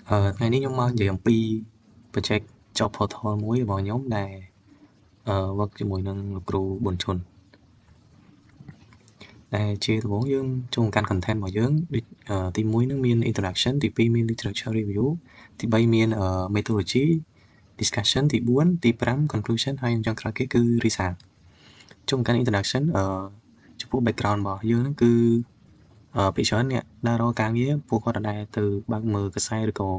ថ្ងៃនេះខ្ញុំមកនិយាយអំពី project job portal មួយរបស់ខ្ញុំដែល work ជាមួយនឹងលោកគ្រូប៊ុនឈុនដែលជាដំបូងយើងចូលបង្កាន់ content របស់យើងដូចទី1នឹងមាន introduction ទី2មាន literature review ទី3មានmethodology discussion ទី4ទី5 conclusion ហើយចុងក្រោយគេគឺ research ចូលបង្កាន់ introduction ចំពោះ background របស់យើងហ្នឹងគឺពីច្រើនអ្នកដើររកការងារពួកគាត់ដែលទៅបើកមើលកសែតឬក៏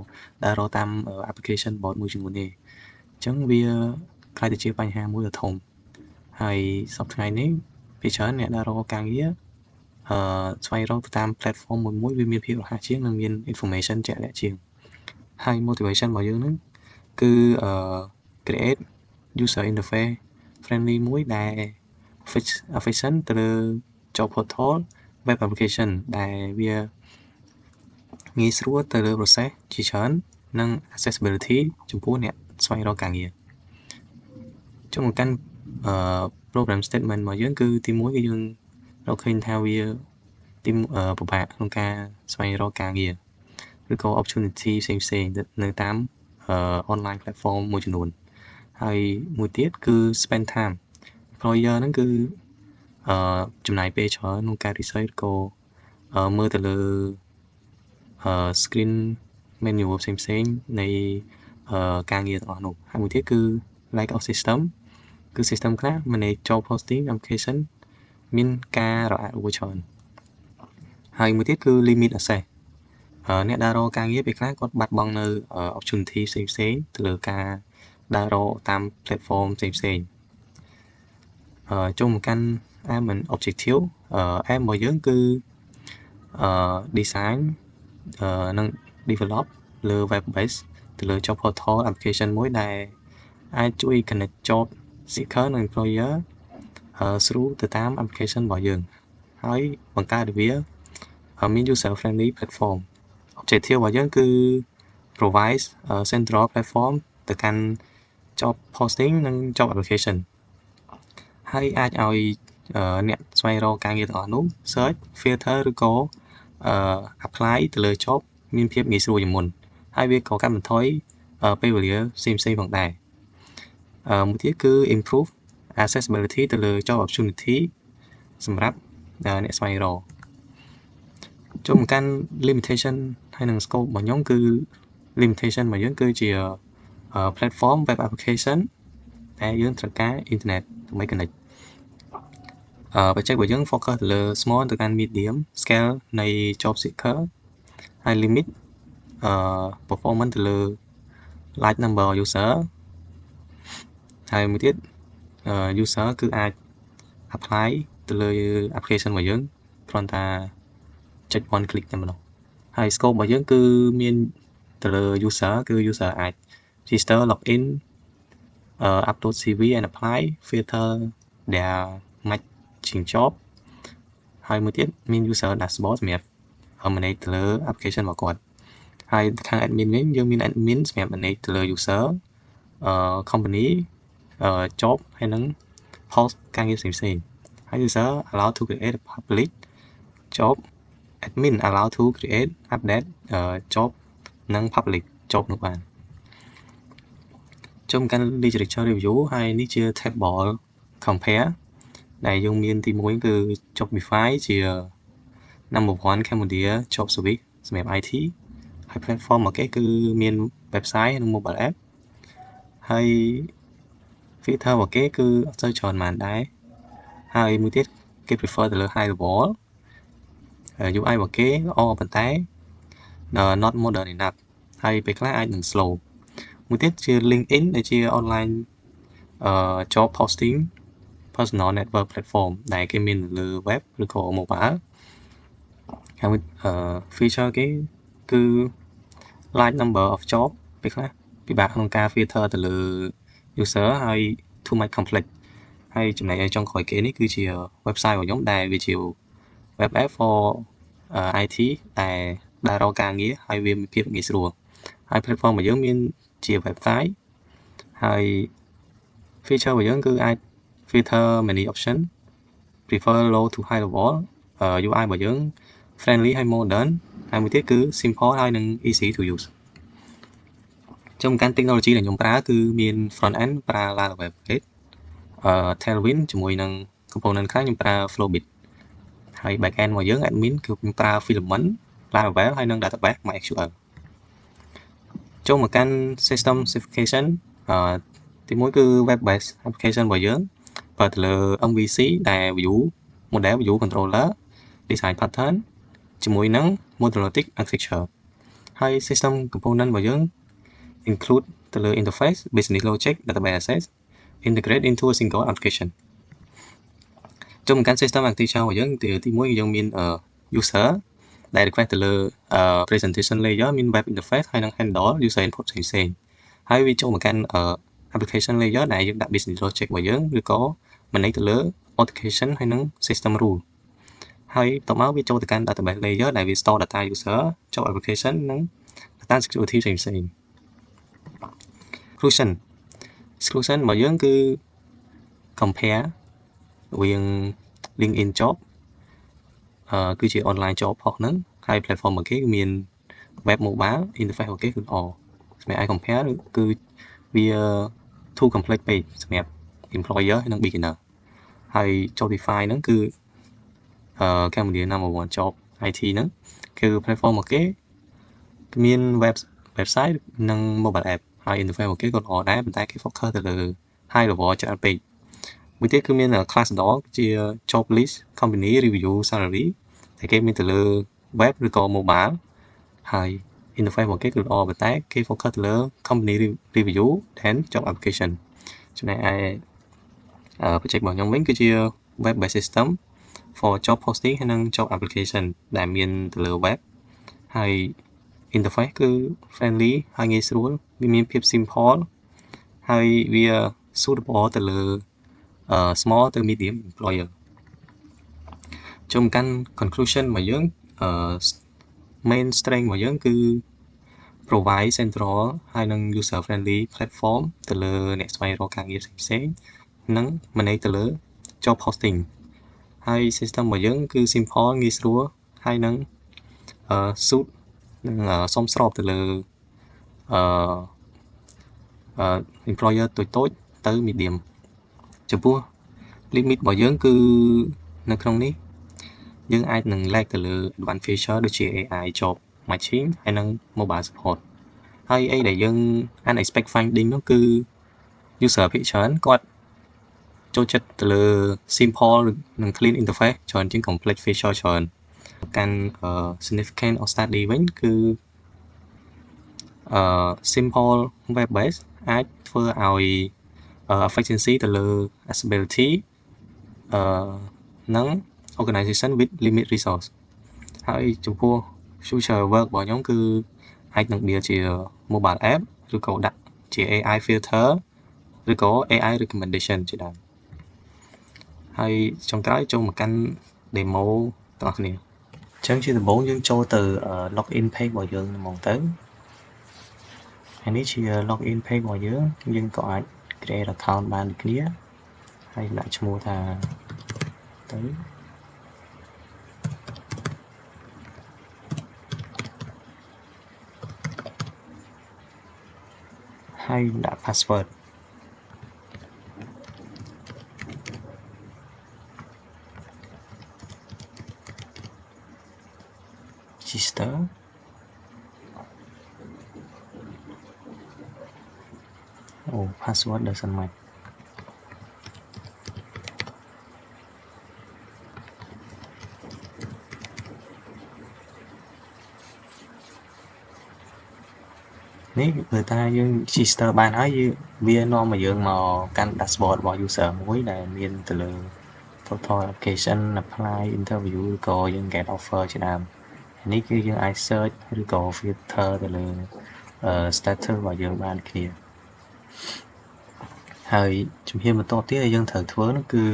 ដើររកតាម application board មួយចំនួនទេអញ្ចឹងវាខ្លាចទៅជាបញ្ហាមួយដ៏ធំហើយសប្តាហ៍ថ្ងៃនេះពីច្រើនអ្នកដើររកការងារស្វែងរកទៅតាម platform មួយវាមានភាពរហ័សជាងនិងមាន information ជាក់លាក់ជាងហើយ motivation របស់យើងហ្នឹងគឺ create user interface friendly មួយដែល efficient ទៅលើ job portal web application ដែលវាងាយស្រួលទៅលើ process ជាច្រើននិង accessibility ចំពោះអ្នកស្វែងរកការងារចូលមកកាន់program statement របស់យើងគឺទី1គឺយើងរកឃើញថាវាទីពិបាកក្នុងការស្វែងរកការងារឬក៏ opportunity ផ្សេងៗនៅតាមonline platform មួយចំនួនហើយមួយទៀតគឺ spend time employer ហ្នឹងគឺចំណាយពេលច្រើនក្នុងការ research ក៏មើលទៅលើscreen menu ផ្សេងៗនៃការងារទាំងអស់នោះហើយមួយទៀតគឺ lack of system គឺ system ខ្លះ manage job posting application មានការរអាក់រអួលច្រើនហើយមួយទៀតគឺ limit access អ្នកដើររកការងារពេលខ្លះគាត់បាត់បង់នៅ opportunity ផ្សេងៗទៅលើការដើររកតាម platform ផ្សេងៗចូលមកកាន់ aim and objective aim របស់យើងគឺdesign និង develop លើ web base ទៅលើ job portal application មួយដែលអាចជួយ connect job seeker និង employer through ទៅតាម application របស់យើងហើយបង្កើតវាមាន user friendly platform objective របស់យើងគឺ provide central platform ទៅកាន់ job posting និង job application ហើយអាចឲ្យអ្នកស្វែងរកការងារទាំងអស់នោះ search filter ឬក៏apply ទៅលើ job មានភាពងាយស្រួលជាងមុនហើយវាក៏កាត់បន្ថយពេលវេលាផ្សេងៗផងដែរមួយទៀតគឺ improve accessibility ទៅលើ job opportunity សម្រាប់អ្នកស្វែងរកចូលមកកាន់ limitation ហើយនិង scope របស់ខ្ញុំគឺ limitation របស់យើងគឺជា platform web application ដែលយើងត្រូវការ internet ដើម្បី connect project របស់យើង focus ទៅលើ small ទៅកាន់ medium scale នៃ job seeker ហើយ limit performance ទៅលើ large number of user ហើយមួយទៀត user គឺអាច apply ទៅលើ application របស់យើងគ្រាន់តែចុច one click តែប៉ុណ្ណោះហើយ scope របស់យើងគឺមានទៅលើ user គឺ user អាច register login upload CV and apply filter their matching job ហើយមួយទៀតមាន user dashboard សម្រាប់ manage ទៅលើ application របស់គាត់ហើយខាង admin វិញយើងមាន admin សម្រាប់ manage ទៅលើ user company job ហើយនិង post ការងារផ្សេងៗហើយ user allow to create a public job admin allow to create update job និង public job នោះបានចូលមកកាន់ literature review ហើយនេះជា table compare ដែលយើងមានទី1គឺ Jobify ជា number 1 Cambodia job service សម្រាប់ IT ហើយ platform របស់គេគឺមាន website និង mobile app ហើយ feature របស់គេគឺអត់សូវច្រើនប៉ុន្មានដែរហើយមួយទៀតគេ prefer ទៅលើ high level UI របស់គេល្អប៉ុន្តែ not modern enough ហើយពេលខ្លះអាចនឹង slow មួយទៀតជា LinkedIn ដែលជា online job posting personal network platform ដែលគេមានលើ web ឬក៏ mobile ហើយ feature គេគឺ large number of job ពេលខ្លះពិបាកក្នុងការ filter ទៅលើ user ហើយ too much complex ហើយចំណែកឯចុងក្រោយគេនេះគឺជា website របស់ខ្ញុំដែលវាជា web app for IT ដែលដើររកការងារហើយវាមានភាពងាយស្រួលហើយ platform របស់យើងមានជា website ហើយ feature របស់យើងគឺអាច filter many option prefer low to high level UI របស់យើង friendly ហើយ modern ហើយមួយទៀតគឺ simple ហើយនិង easy to use trong កាន់ technology ដែលខ្ញុំប្រើគឺមាន front end ប្រើ Laravel Page Tailwind ជាមួយនឹង component ខ្លះខ្ញុំប្រើ Flowbit ហើយ back end របស់យើង admin គឺខ្ញុំប្រើ Filament Laravel ហើយនឹង database MySQL ចូលមកកាន់ system certification ទីមួយគឺ web based application របស់យើងប្រើទៅលើ MVC ដែល view model view controller design pattern ជាមួយនឹង monolithic architecture ហើយ system component របស់យើង include ទៅលើ interface business logic database access integrate into a single application ចូលមកកាន់ system architecture របស់យើងទីមួយយើងមាន user ដែល request ទៅលើ presentation layer មាន web interface ហើយនឹង handle user input ផ្សេងៗហើយវាចូលមកកាន់ application layer ដែលយើងដាក់ business logic របស់យើងឬក៏ manage ទៅលើ authentication ហើយនឹង system rule ហើយបន្ទាប់មកវាចូលទៅកាន់ database layer ដែលវា store data user ចូល application និង data security ផ្សេងៗ exclusion របស់យើងគឺ compare រវាង LinkedIn job គឺជា online job ផុសហ្នឹងហើយ platform របស់គេគឺមាន web mobile interface របស់គេគឺល្អសម្រាប់ឲ្យ compare គឺវា too complex ពេកសម្រាប់ employer ហើយនិង beginner ហើយ Jobify ហ្នឹងគឺCambodia number 1 job IT ហ្នឹងគឺ platform របស់គេមាន website និង mobile app ហើយ interface របស់គេក៏ល្អដែរប៉ុន្តែគេ focus ទៅលើ high level ច្រើនពេកមួយទៀតគឺមាន Glassdoor ជា job list company review salary តែគេមានទៅលើ web ឬក៏ mobile ហើយ interface របស់គេគឺល្អប៉ុន្តែគេ focus ទៅលើ company review and job application ចំណែកឯ project របស់ខ្ញុំវិញគឺជា web based system for job posting ហើយនិង job application ដែលមានទៅលើ web ហើយ interface គឺ friendly ហើយងាយស្រួលវាមានភាព simple ហើយវា suitable ទៅលើ small ទៅ medium employer ចូលមកកាន់ conclusion របស់យើងmain strength របស់យើងគឺ provide central ហើយនិង user friendly platform ទៅលើអ្នកស្វែងរកការងារផ្សេងៗនិង manage ទៅលើ job posting ហើយ system របស់យើងគឺ simple ងាយស្រួលហើយនឹងsuit នឹងសមស្របទៅលើemployer តូចៗទៅ medium ចំពោះ limit របស់យើងគឺនៅក្នុងនេះយើងអាចនឹង lag ទៅលើ advanced feature ដូចជា AI job matching ហើយនិង mobile support ហើយអីដែលយើង unexpected finding នោះគឺ user ភាគច្រើនគាត់ចូលចិត្តទៅលើ simple និង clean interface ច្រើនជាង complex feature ច្រើនកាន់ significant or study វិញគឺ simple web base អាចធ្វើឲ្យ efficiency ទៅលើ accessibility និង organization with limit resource ហើយចំពោះ future work របស់ខ្ញុំគឺអាចនឹង build ជា mobile app ឬក៏ដាក់ជា AI filter ឬក៏ AI recommendation ជាដើមហើយចុងក្រោយចូលមកកាន់ demo ទាំងអស់គ្នាអញ្ចឹងជាដំបូងយើងចូលទៅ login page របស់យើងហ្មងទៅហើយនេះជា login page របស់យើងក៏អាច create account បានដូចគ្នាហើយដាក់ឈ្មោះថាទៅហើយដាក់ password register password doesn't match នេះគឺថាយើង register បានហើយវានាំមកយើងមកកាន់ dashboard របស់ user មួយដែលមានទៅលើ total application apply interview ឬក៏យើង get offer ជាដើមនេះគឺយើងអាច search ឬក៏ filter ទៅលើ status របស់យើងបានគ្នាហើយជំហានបន្ទាប់ទៀតដែលយើងត្រូវធ្វើនោះគឺ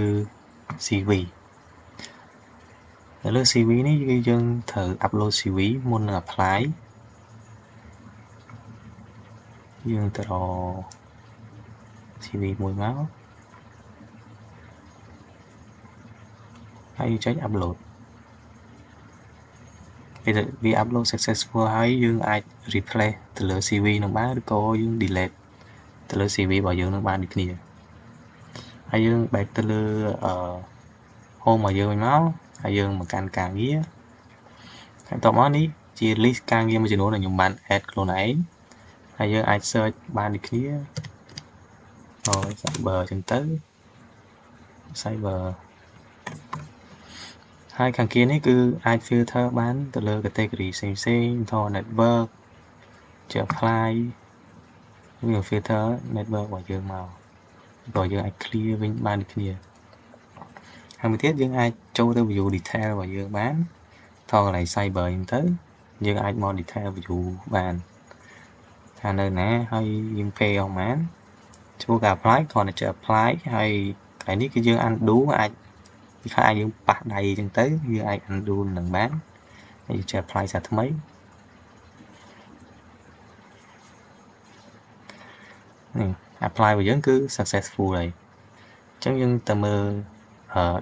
CV នៅលើ CV នេះគឺយើងត្រូវ upload CV មុននឹង apply យើងទៅរក CV មួយមកហើយចុច upload វា upload successful ហើយយើងអាច replace ទៅលើ CV នឹងបានឬក៏យើង delete ទៅលើ CV របស់យើងនឹងបានដូចគ្នាហើយយើង back ទៅលើhome របស់យើងវិញមកហើយយើងមកកាន់ការងារហើយបន្ទាប់មកនេះជា list ការងារមួយចំនួនដែលខ្ញុំបាន add ខ្លួនឯងហើយយើងអាច search បានដូចគ្នាcyber អញ្ចឹងទៅ cyber ហើយខាងkiaនេះគឺអាច filter បានទៅលើ category ផ្សេងៗថត network ជា apply វា filter network របស់យើងមកក៏យើងអាច clear វិញបានដូចគ្នាហើយមួយទៀតយើងអាចចូលទៅ view detail របស់យើងបានថតកន្លែង cyber អញ្ចឹងទៅយើងអាចមក detail view បានថានៅណាហើយយើង pay អស់ប៉ុន្មានជួការ apply គ្រាន់តែចុច apply ហើយកន្លែងនេះគឺយើង undo អាចយើងប៉ះដៃអញ្ចឹងទៅយើងអាច undo នឹងបានហើយចុច apply សារថ្មីនេះ apply របស់យើងគឺ successful ហើយអញ្ចឹងយើងទៅមើល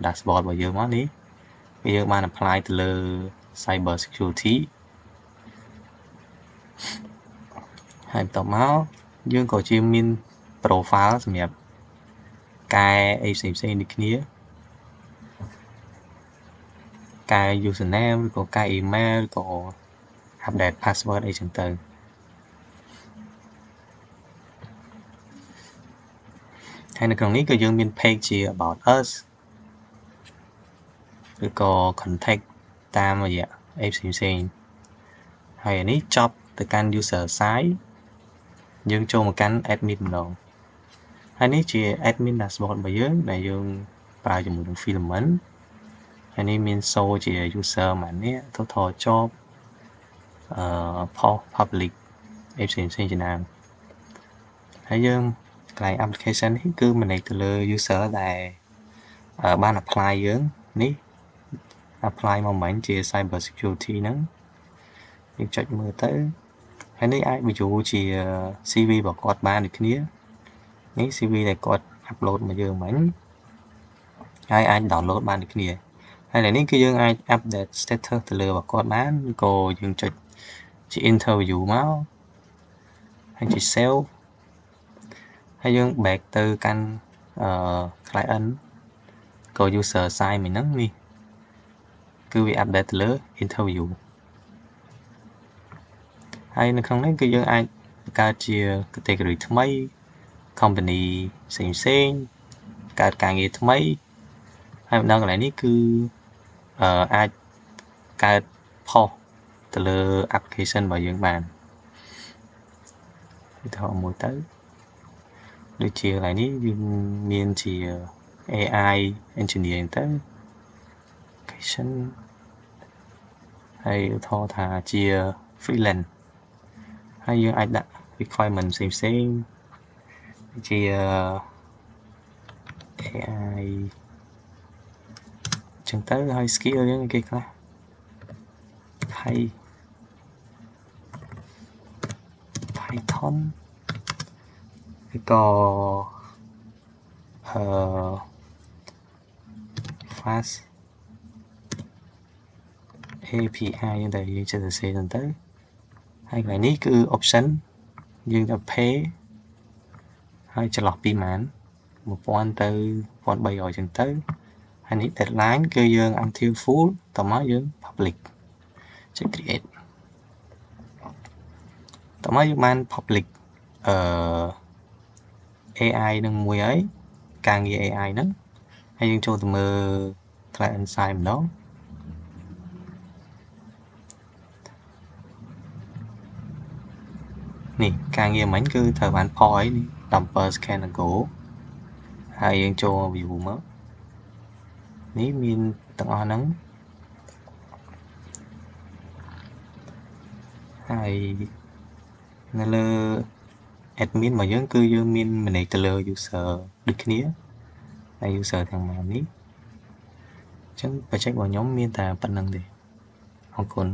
dashboard របស់យើងមកនេះយើងបាន apply ទៅលើ cyber security ហើយបន្ទាប់មកយើងក៏ជាមាន profile សម្រាប់កែអីផ្សេងៗដូចគ្នាកែ username ឬក៏កែ email ឬក៏ update password អីចឹងទៅហើយនៅក្នុងនេះគឺយើងមាន page ជា about us ឬក៏ contact តាមរយៈអីផ្សេងៗហើយនេះចប់ទៅកាន់ user side យើងចូលមកកាន់ admin ម្ដងហើយនេះជា admin dashboard របស់យើងដែលយើងប្រើជាមួយនឹង filament ហើយនេះមាន show ជា user ប៉ុន្មាននេះ total job public អីផ្សេងៗជាដើមហើយយើងកន្លែង application នេះគឺ manage ទៅលើ user ដែលបាន apply យើងនេះ apply មកមិញជា cyber security ហ្នឹងយើងចុចមើលទៅហើយនេះអាច view ជា CV របស់គាត់បានដូចគ្នានេះ CV ដែលគាត់ upload មកយើងមិញហើយអាច download បានដូចគ្នាហើយនេះគឺយើងអាច update status ទៅលើរបស់គាត់បានឬក៏យើងចុចជា interview មកហើយជា save ហើយយើង back ទៅកាន់ client ក៏ user side មួយហ្នឹងនេះគឺវា update ទៅលើ interview ហើយនៅក្នុងនេះគឺយើងអាចបង្កើតជា category ថ្មី company ផ្សេងៗកើតការងារថ្មីហើយម្ដងកន្លែងនេះគឺអាចកើត post ទៅលើ application របស់យើងបានឧទាហរណ៍មួយទៅដូចជាកន្លែងនេះយើងមានជា AI engineer ទៅ application ហើយឧទាហរណ៍ថាជា freelance ហើយយើងអាចដាក់ requirement ផ្សេងៗជា AI ចឹងទៅហើយ skill យើងគេខ្លះPython ឬក៏ fast API ដែលយើងចេះសរសេរហ្នឹងទៅហើយកន្លែងនេះគឺ option យើងទៅ pay ហើយចន្លោះពីប៉ុន្មាន1000ទៅ1300ចឹងទៅហើយនេះ deadline គឺយើង until full តមកយើង public ចុច create តមកយើងបាន public AI នឹងមួយហើយការងារ AI ហ្នឹងហើយយើងចូលទៅមើល client side ម្ដងនេះការងារមិញគឺត្រូវបាន point នេះ dumper scan go ហើយយើងចូល view មកនេះមានទាំងអស់ហ្នឹងហើយនៅលើ admin របស់យើងគឺយើងមាន manage ទៅលើ user ដូចគ្នាហើយ user ទាំងម៉ាននេះអញ្ចឹង project របស់ខ្ញុំមានតែប៉ុណ្្នឹងទេអរគុណ